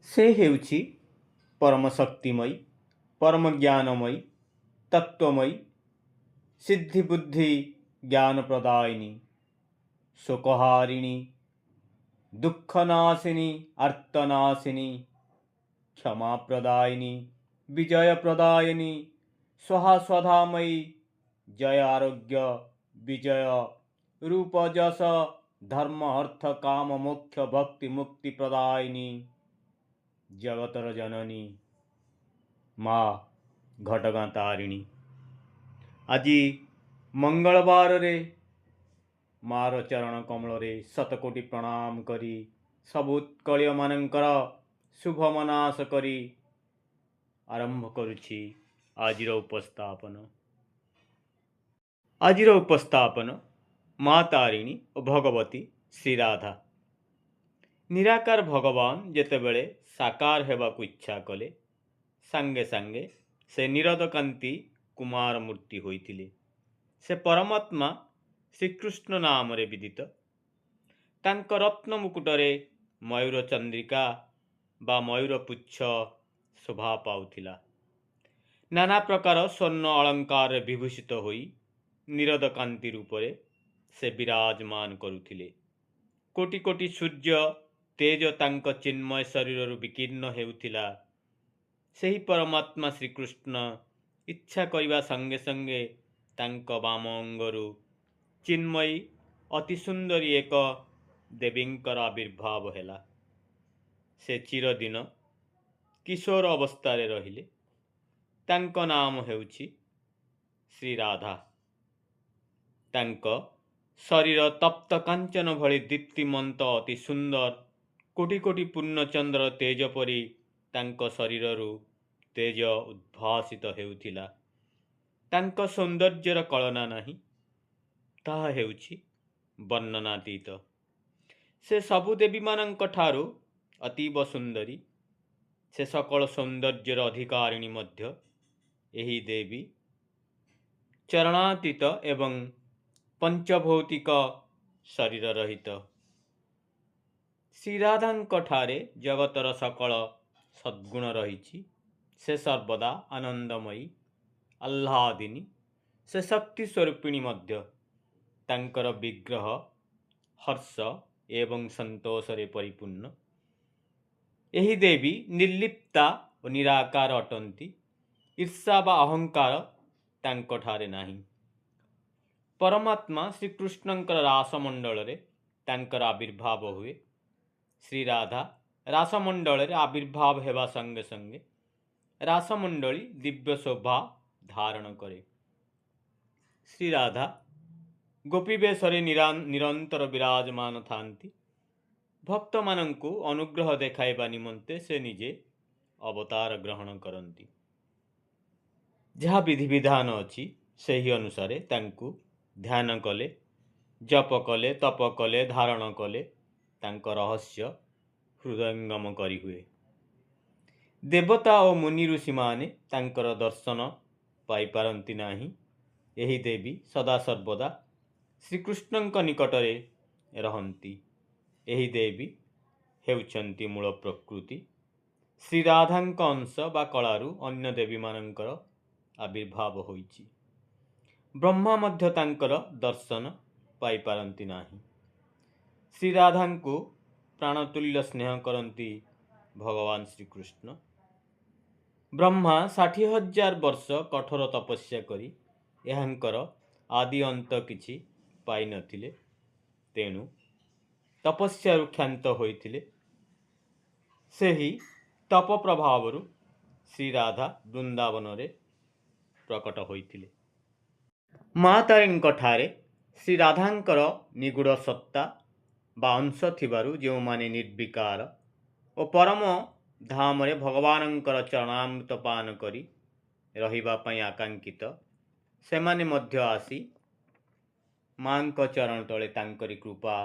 ସେ ହେଉଛି ପରମ ଶକ୍ତିମୟୀ, ପରମ ଜ୍ଞାନମୟୀ, ତତ୍ତ୍ୱମୟୀ, ସିଦ୍ଧି ବୁଦ୍ଧି ଜ୍ଞାନ ପ୍ରଦାୟିନୀ, ଶୋକହାରିଣୀ, ଦୁଃଖନାଶିନୀ, ଆର୍ତ୍ତନାଶିନୀ, କ୍ଷମା ପ୍ରଦାୟିନୀ, ବିଜୟ ପ୍ରଦାୟିନୀ, ସ୍ୱାହା ସ୍ୱଧାମୟୀ, ଜୟ ଆରୋଗ୍ୟ ବିଜୟ, ରୂପ ଯଶ ଧର୍ମ ଅର୍ଥ କାମ ମୋକ୍ଷ ଭକ୍ତି ମୁକ୍ତି ପ୍ରଦାୟିନୀ, ଜଗତର ଜନନୀ ମା ଘଟଗାଁ ତାରିଣୀ। ଆଜି ମଙ୍ଗଳବାରରେ ମାର ଚରଣ କମଳରେ ଶତକୋଟି ପ୍ରଣାମ କରି ସବୁ ଉତ୍କଳୀୟମାନଙ୍କର ଶୁଭ ମନାସ କରି ଆରମ୍ଭ କରୁଛି ଆଜିର ଉପସ୍ଥାପନ। ଆଜିର ଉପସ୍ଥାପନ ମା ତାରିଣୀ ଓ ଭଗବତୀ ଶ୍ରୀରାଧା। ନିରାକାର ଭଗବାନ ଯେତେବେଳେ ସାକାର ହେବାକୁ ଇଚ୍ଛା କଲେ, ସାଙ୍ଗେ ସାଙ୍ଗେ ସେ ନିରଦକାନ୍ତି କୁମାର ମୂର୍ତ୍ତି ହୋଇଥିଲେ। ସେ ପରମାତ୍ମା ଶ୍ରୀକୃଷ୍ଣ ନାମରେ ବିଦିତ। ତାଙ୍କ ରତ୍ନ ମୁକୁଟରେ ମୟୂର ଚନ୍ଦ୍ରିକା ବା ମୟୂର ପୁଚ୍ଛ ଶୋଭା ପାଉଥିଲା। ନାନା ପ୍ରକାର ସ୍ୱର୍ଣ୍ଣ ଅଳଙ୍କାରରେ ବିଭୂଷିତ ହୋଇ ନିରଦକାନ୍ତି ରୂପରେ ସେ ବିରାଜମାନ କରୁଥିଲେ। କୋଟି କୋଟି ସୂର୍ଯ୍ୟ ତେଜ ତାଙ୍କ ଚିନ୍ମୟ ଶରୀରରୁ ବିକୀର୍ଣ୍ଣ ହେଉଥିଲା। ସେହି ପରମାତ୍ମା ଶ୍ରୀକୃଷ୍ଣ ଇଚ୍ଛା କରିବା ସଙ୍ଗେ ସଙ୍ଗେ ତାଙ୍କ ବାମ ଅଙ୍ଗରୁ ଚିନ୍ମୟୀ ଅତି ସୁନ୍ଦରୀ ଏକ ଦେବୀଙ୍କର ଆବିର୍ଭାବ ହେଲା। ସେ ଚିରଦିନ କିଶୋର ଅବସ୍ଥାରେ ରହିଲେ। ତାଙ୍କ ନାମ ହେଉଛି ଶ୍ରୀରାଧା। ତାଙ୍କ ଶରୀର ତପ୍ତ କାଞ୍ଚନ ଭଳି ଦୀପ୍ତିମନ୍ତ ଅତି ସୁନ୍ଦର। କୋଟି କୋଟି ପୂର୍ଣ୍ଣଚନ୍ଦ୍ର ତେଜ ପରି ତାଙ୍କ ଶରୀରରୁ ତେଜ ଉଦ୍ଭାସିତ ହେଉଥିଲା। ତାଙ୍କ ସୌନ୍ଦର୍ଯ୍ୟର କଳନା ନାହିଁ, ତାହା ହେଉଛି ବର୍ଣ୍ଣନାତୀତ। ସେ ସବୁ ଦେବୀମାନଙ୍କ ଠାରୁ ଅତୀବ ସୁନ୍ଦରୀ। ସେ ସକଳ ସୌନ୍ଦର୍ଯ୍ୟର ଅଧିକାରିଣୀ ମଧ୍ୟ। ଏହି ଦେବୀ ଚରଣାତୀତ ଏବଂ ପଞ୍ଚଭୌତିକ ଶରୀର ରହିତ। ଶ୍ରୀରାଧାଙ୍କ ଠାରେ ଜଗତର ସକଳ ସଦ୍ଗୁଣ ରହିଛି। ସେ ସର୍ବଦା ଆନନ୍ଦମୟୀ, ଆହ୍ଲାଦିନୀ। ସେ ଶକ୍ତି ସ୍ୱରୂପିଣୀ ମଧ୍ୟ। ତାଙ୍କର ବିଗ୍ରହ ହର୍ଷ ଏବଂ ସନ୍ତୋଷରେ ପରିପୂର୍ଣ୍ଣ। ଏହି ଦେବୀ ନିର୍ଲିପ୍ତା ଓ ନିରାକାର ଅଟନ୍ତି। ଈର୍ଷା ବା ଅହଙ୍କାର ତାଙ୍କଠାରେ ନାହିଁ। ପରମାତ୍ମା ଶ୍ରୀକୃଷ୍ଣଙ୍କର ରାସମଣ୍ଡଳରେ ତାଙ୍କର ଆବିର୍ଭାବ ହୁଏ। ଶ୍ରୀରାଧା ରାସମଣ୍ଡଳରେ ଆବିର୍ଭାବ ହେବା ସଙ୍ଗେ ସଙ୍ଗେ ରାସମଣ୍ଡଳୀ ଦିବ୍ୟ ଶୋଭା ଧାରଣ କରେ। ଶ୍ରୀରାଧା ଗୋପୀବେଶରେ ନିରନ୍ତର ବିରାଜମାନ ଥାନ୍ତି। ଭକ୍ତମାନଙ୍କୁ ଅନୁଗ୍ରହ ଦେଖାଇବା ନିମନ୍ତେ ସେ ନିଜେ ଅବତାର ଗ୍ରହଣ କରନ୍ତି। ଯାହା ବିଧିବିଧାନ ଅଛି ସେହି ଅନୁସାରେ ତାଙ୍କୁ ଧ୍ୟାନ କଲେ, ଜପ କଲେ, ତପ କଲେ, ଧାରଣ କଲେ ତାଙ୍କ ରହସ୍ୟ ହୃଦୟଙ୍ଗମ କରିହୁଏ। ଦେବତା ଓ ମୁନି ଋଷିମାନେ ତାଙ୍କର ଦର୍ଶନ ପାଇପାରନ୍ତି ନାହିଁ। ଏହି ଦେବୀ ସଦାସର୍ବଦା ଶ୍ରୀକୃଷ୍ଣଙ୍କ ନିକଟରେ ରହନ୍ତି। ଏହି ଦେବୀ ହେଉଛନ୍ତି ମୂଳ ପ୍ରକୃତି। ଶ୍ରୀରାଧାଙ୍କ ଅଂଶ ବା କଳାରୁ ଅନ୍ୟ ଦେବୀମାନଙ୍କର ଆବିର୍ଭାବ ହୋଇଛି। ବ୍ରହ୍ମା ମଧ୍ୟ ତାଙ୍କର ଦର୍ଶନ ପାଇପାରନ୍ତି ନାହିଁ। ଶ୍ରୀରାଧାଙ୍କୁ ପ୍ରାଣତୁଲ୍ୟ ସ୍ନେହ କରନ୍ତି ଭଗବାନ ଶ୍ରୀକୃଷ୍ଣ। ବ୍ରହ୍ମା 60,000 ବର୍ଷ କଠୋର ତପସ୍ୟା କରି ଏହାଙ୍କର ଆଦି ଅନ୍ତ କିଛି ପାଇନଥିଲେ। ତେଣୁ ତପସ୍ୟାରୁ କ୍ଷାନ୍ତ ହୋଇଥିଲେ। ସେହି ତପ ପ୍ରଭାବରୁ ଶ୍ରୀରାଧା ବୃନ୍ଦାବନରେ ପ୍ରକଟ ହୋଇଥିଲେ। ମା ତାରିଣୀଙ୍କ ଠାରେ ଶ୍ରୀରାଧାଙ୍କର ନିଗୁଢ଼ ସତ୍ତା ବା ଅଂଶ ଥିବାରୁ ଯେଉଁମାନେ ନିର୍ବିକାର ଓ ପରମ ଧାମରେ ଭଗବାନଙ୍କର ଚରଣାମୃତ ପାନ କରି ରହିବା ପାଇଁ ଆକାଙ୍କ୍ଷିତ, ସେମାନେ ମଧ୍ୟ ଆସି ମାଙ୍କ ଚରଣ ତଳେ ତାଙ୍କରି କୃପା